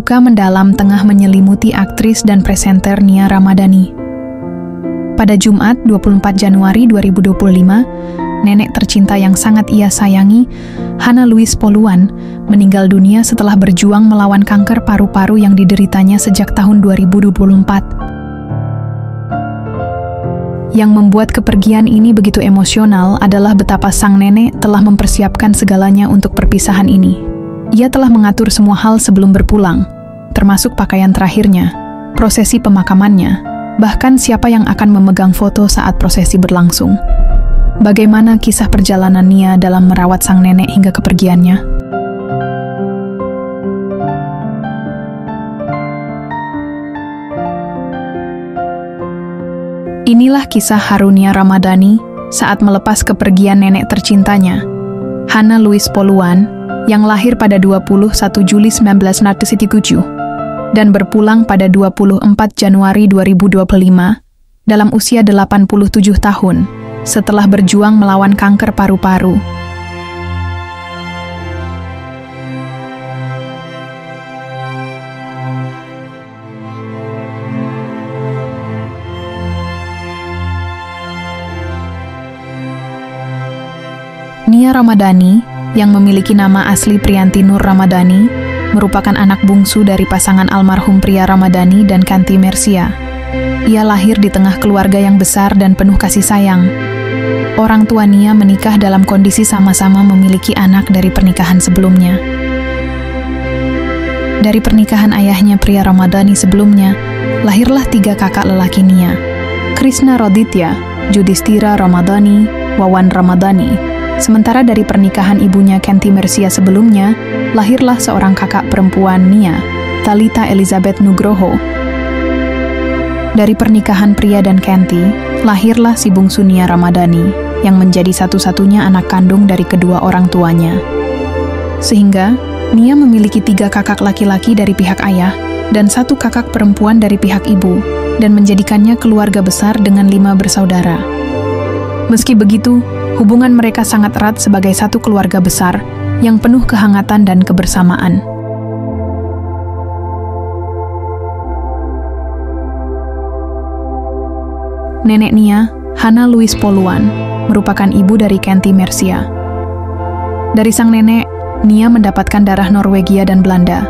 Duka mendalam tengah menyelimuti aktris dan presenter Nia Ramadhani. Pada Jumat 24 Januari 2025, nenek tercinta yang sangat ia sayangi, Hana Louise Poluan, meninggal dunia setelah berjuang melawan kanker paru-paru yang dideritanya sejak tahun 2024. Yang membuat kepergian ini begitu emosional adalah betapa sang nenek telah mempersiapkan segalanya untuk perpisahan ini. Ia telah mengatur semua hal sebelum berpulang, termasuk pakaian terakhirnya, prosesi pemakamannya, bahkan siapa yang akan memegang foto saat prosesi berlangsung. Bagaimana kisah perjalanan Nia dalam merawat sang nenek hingga kepergiannya? Inilah kisah haru Nia Ramadhani saat melepas kepergian nenek tercintanya, Hana Louise Poluan, yang lahir pada 21 Juli 1997 dan berpulang pada 24 Januari 2025 dalam usia 87 tahun setelah berjuang melawan kanker paru-paru. Nia Ramadhani yang memiliki nama asli Priyanti Nur Ramadhani, merupakan anak bungsu dari pasangan almarhum Priya Ramadhani dan Kanti Mersia. Ia lahir di tengah keluarga yang besar dan penuh kasih sayang. Orang tua Nia menikah dalam kondisi sama-sama memiliki anak dari pernikahan sebelumnya. Dari pernikahan ayahnya Priya Ramadhani sebelumnya, lahirlah 3 kakak lelaki Nia, Krishna Roditya, Judhistira Ramadhani, Wawan Ramadhani. Sementara dari pernikahan ibunya Kanti Mersia sebelumnya, lahirlah seorang kakak perempuan Nia, Thalita Elizabeth Nugroho. Dari pernikahan Priya dan Kanti, lahirlah si bungsu Nia Ramadhani, yang menjadi satu-satunya anak kandung dari kedua orang tuanya. Sehingga, Nia memiliki 3 kakak laki-laki dari pihak ayah, dan 1 kakak perempuan dari pihak ibu, dan menjadikannya keluarga besar dengan 5 bersaudara. Meski begitu, hubungan mereka sangat erat sebagai satu keluarga besar yang penuh kehangatan dan kebersamaan. Nenek Nia, Hana Louise Poluan, merupakan ibu dari Kanti Mersia. Dari sang nenek, Nia mendapatkan darah Norwegia dan Belanda,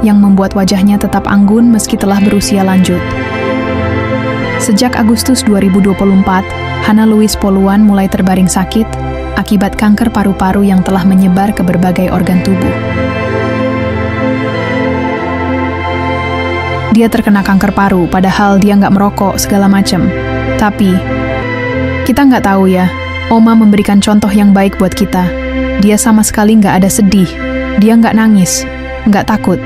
yang membuat wajahnya tetap anggun meski telah berusia lanjut. Sejak Agustus 2024, Hana Louise Poluan mulai terbaring sakit akibat kanker paru-paru yang telah menyebar ke berbagai organ tubuh. Dia terkena kanker paru, padahal dia nggak merokok segala macam. Tapi, kita nggak tahu ya, Oma memberikan contoh yang baik buat kita. Dia sama sekali nggak ada sedih, dia nggak nangis, nggak takut.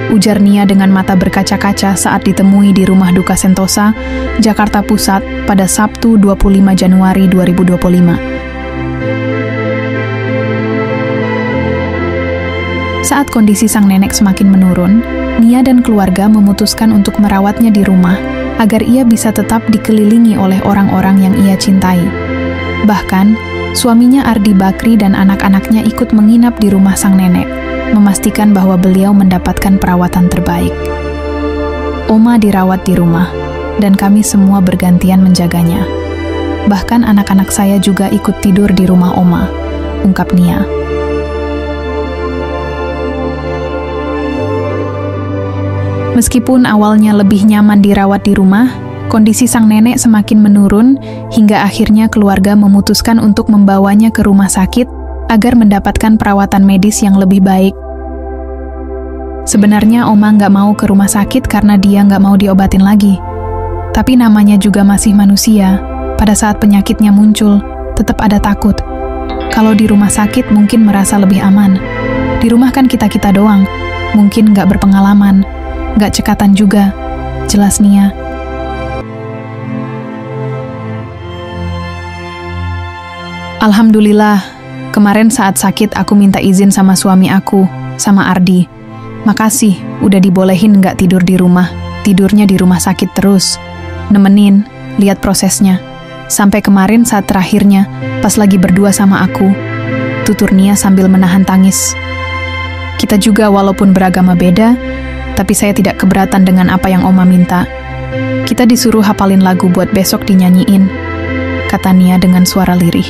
Ujar Nia dengan mata berkaca-kaca saat ditemui di Rumah Duka Sentosa, Jakarta Pusat pada Sabtu 25 Januari 2025. Saat kondisi sang nenek semakin menurun, Nia dan keluarga memutuskan untuk merawatnya di rumah agar ia bisa tetap dikelilingi oleh orang-orang yang ia cintai. Bahkan, suaminya Ardi Bakri dan anak-anaknya ikut menginap di rumah sang nenek, memastikan bahwa beliau mendapatkan perawatan terbaik. Oma dirawat di rumah, dan kami semua bergantian menjaganya. Bahkan anak-anak saya juga ikut tidur di rumah Oma, ungkap Nia. Meskipun awalnya lebih nyaman dirawat di rumah, kondisi sang nenek semakin menurun hingga akhirnya keluarga memutuskan untuk membawanya ke rumah sakit agar mendapatkan perawatan medis yang lebih baik. Sebenarnya Oma nggak mau ke rumah sakit karena dia nggak mau diobatin lagi. Tapi namanya juga masih manusia, pada saat penyakitnya muncul, tetap ada takut. Kalau di rumah sakit mungkin merasa lebih aman. Di rumah kan kita-kita doang, mungkin nggak berpengalaman, nggak cekatan juga, jelas Nia. Alhamdulillah, kemarin saat sakit aku minta izin sama suami aku, sama Ardi. Makasih, udah dibolehin nggak tidur di rumah. Tidurnya di rumah sakit terus. Nemenin, lihat prosesnya. Sampai kemarin saat terakhirnya, pas lagi berdua sama aku. Tutur Nia sambil menahan tangis. Kita juga walaupun beragama beda, Tapi saya tidak keberatan dengan apa yang Oma minta. Kita disuruh hafalin lagu buat besok dinyanyiin, kata Nia dengan suara lirih.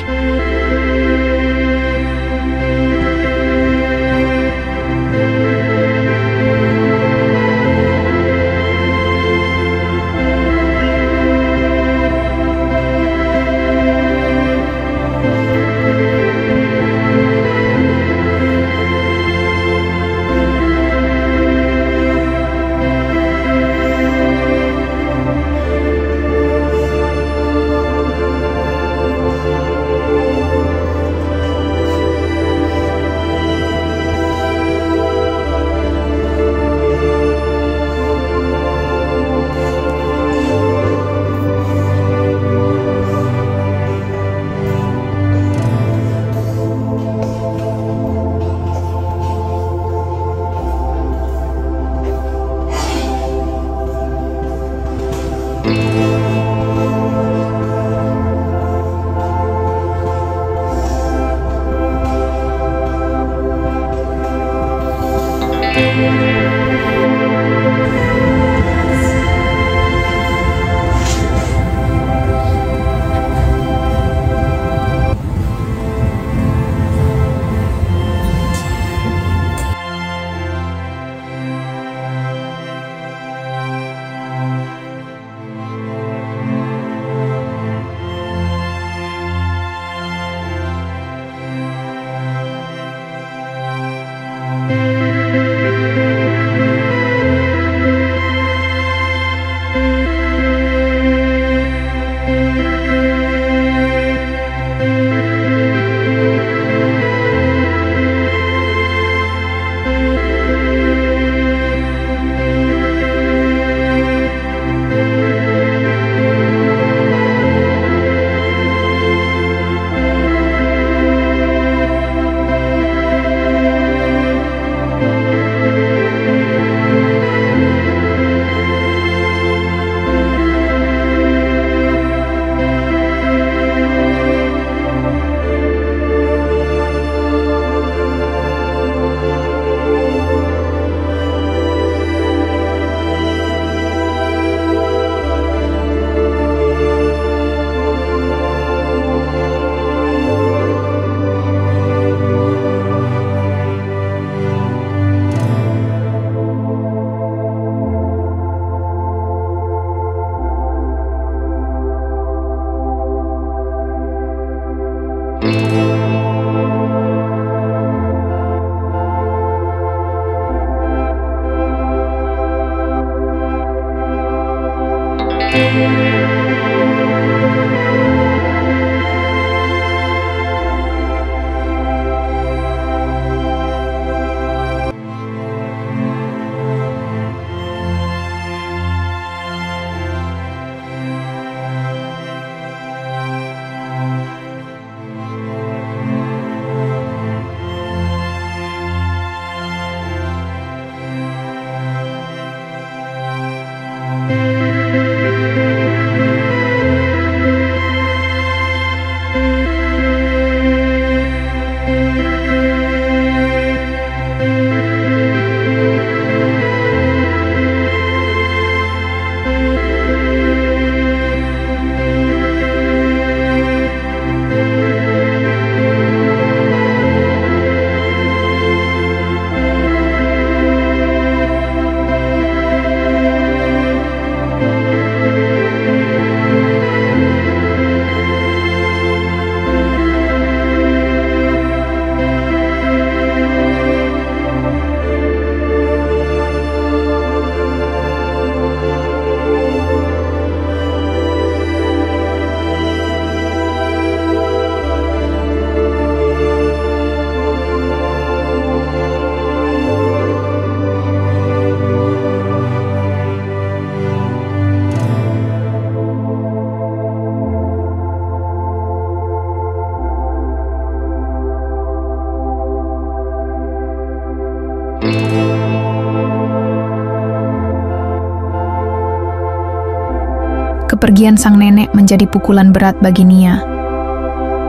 Kepergian sang nenek menjadi pukulan berat bagi Nia.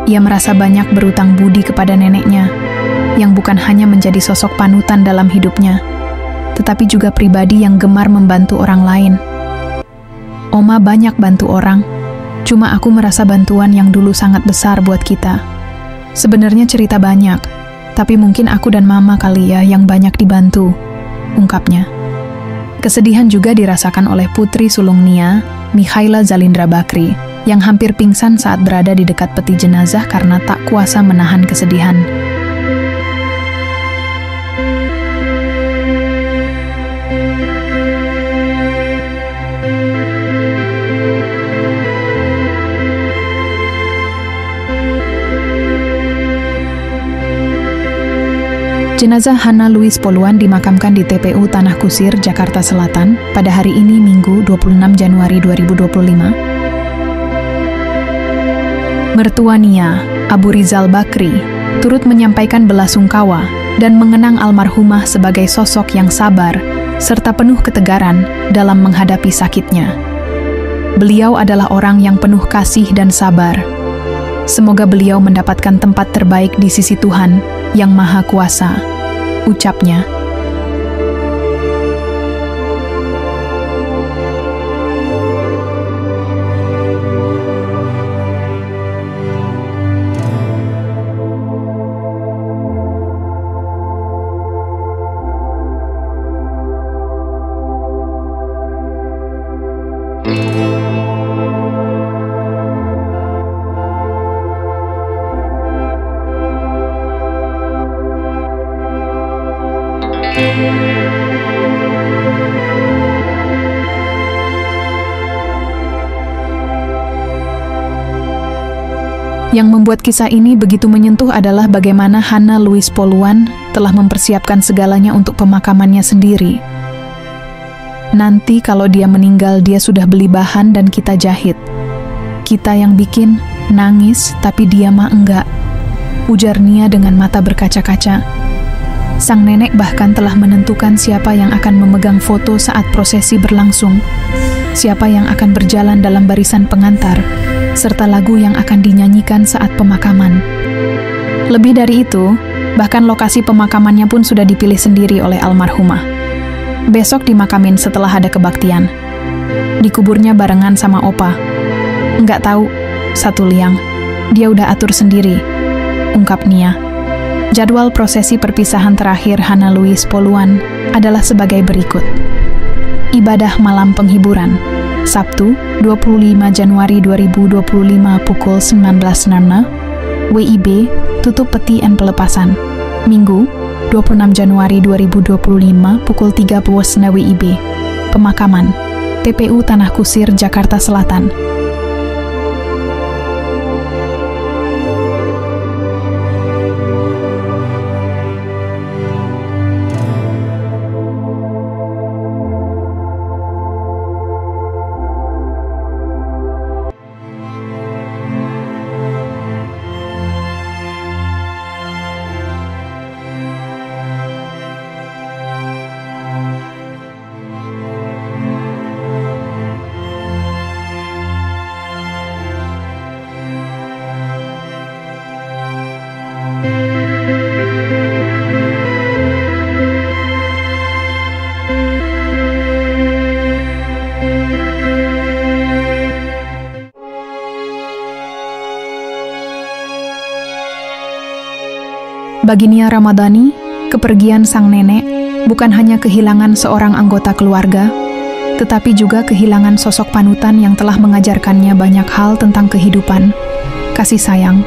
Ia merasa banyak berutang budi kepada neneknya, yang bukan hanya menjadi sosok panutan dalam hidupnya, tetapi juga pribadi yang gemar membantu orang lain. Oma banyak bantu orang, cuma aku merasa bantuan yang dulu sangat besar buat kita. Sebenarnya cerita banyak, tapi mungkin aku dan Mama kali ya yang banyak dibantu, ungkapnya. Kesedihan juga dirasakan oleh putri sulung Nia, Mikhaila Zalindra Bakri, yang hampir pingsan saat berada di dekat peti jenazah karena tak kuasa menahan kesedihan. Jenazah Hana Louis Poluan dimakamkan di TPU Tanah Kusir, Jakarta Selatan pada hari ini Minggu 26 Januari 2025. Mertua Nia, Abu Rizal Bakri, turut menyampaikan belasungkawa dan mengenang almarhumah sebagai sosok yang sabar serta penuh ketegaran dalam menghadapi sakitnya. Beliau adalah orang yang penuh kasih dan sabar. Semoga beliau mendapatkan tempat terbaik di sisi Tuhan yang Maha Kuasa, ucapnya. Yang membuat kisah ini begitu menyentuh adalah bagaimana Hana Louis Poluan telah mempersiapkan segalanya untuk pemakamannya sendiri. Nanti kalau dia meninggal, dia sudah beli bahan dan kita jahit. Kita yang bikin, nangis, tapi dia mah enggak, ujar Nia dengan mata berkaca-kaca. Sang nenek bahkan telah menentukan siapa yang akan memegang foto saat prosesi berlangsung, siapa yang akan berjalan dalam barisan pengantar, serta lagu yang akan dinyanyikan saat pemakaman. Lebih dari itu, bahkan lokasi pemakamannya pun sudah dipilih sendiri oleh almarhumah. Besok dimakamin setelah ada kebaktian. Dikuburnya barengan sama opa. Nggak tahu, satu liang. Dia udah atur sendiri, ungkap Nia. Jadwal prosesi perpisahan terakhir Hana Louis Poluan adalah sebagai berikut. Ibadah malam penghiburan, Sabtu, 25 Januari 2025 pukul 19.00, WIB, tutup peti dan pelepasan. Minggu, 26 Januari 2025 pukul 30 WIB. Pemakaman, TPU Tanah Kusir, Jakarta Selatan. Bagi Nia Ramadhani, kepergian sang nenek bukan hanya kehilangan seorang anggota keluarga, tetapi juga kehilangan sosok panutan yang telah mengajarkannya banyak hal tentang kehidupan, kasih sayang,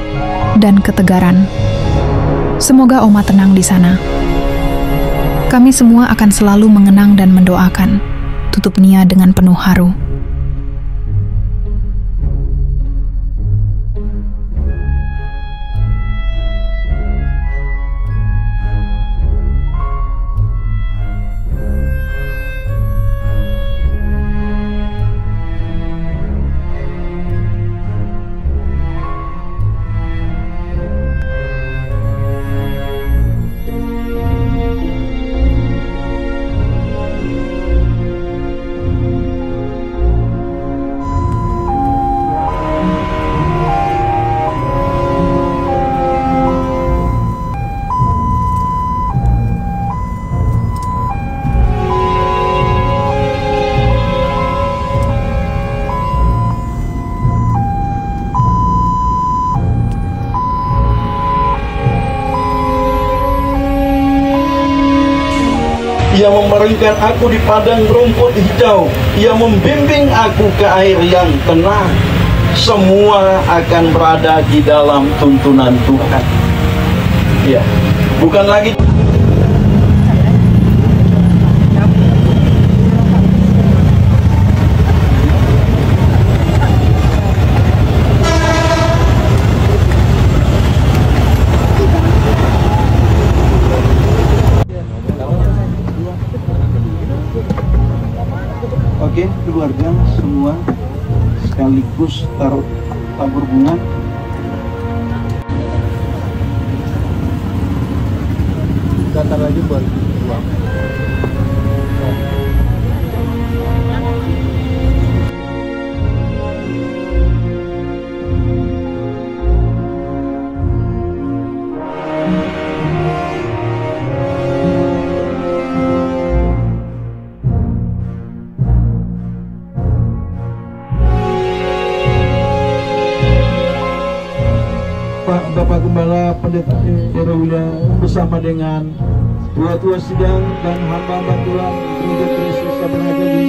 dan ketegaran. Semoga Oma tenang di sana. Kami semua akan selalu mengenang dan mendoakan, tutup Nia dengan penuh haru. Ia memeringkan aku di padang rumput hijau. Ia membimbing aku ke air yang tenang. Semua akan berada di dalam tuntunan Tuhan. Ya, bukan lagi Oke, keluarga semua sekaligus taruh tabur bunga. Datar lagi buat uang. Bapak Gembala Pendeta Erwila bersama dengan tua-tua sidang dan hamba-hamba Tuhan Gereja Kristus Tabernakel di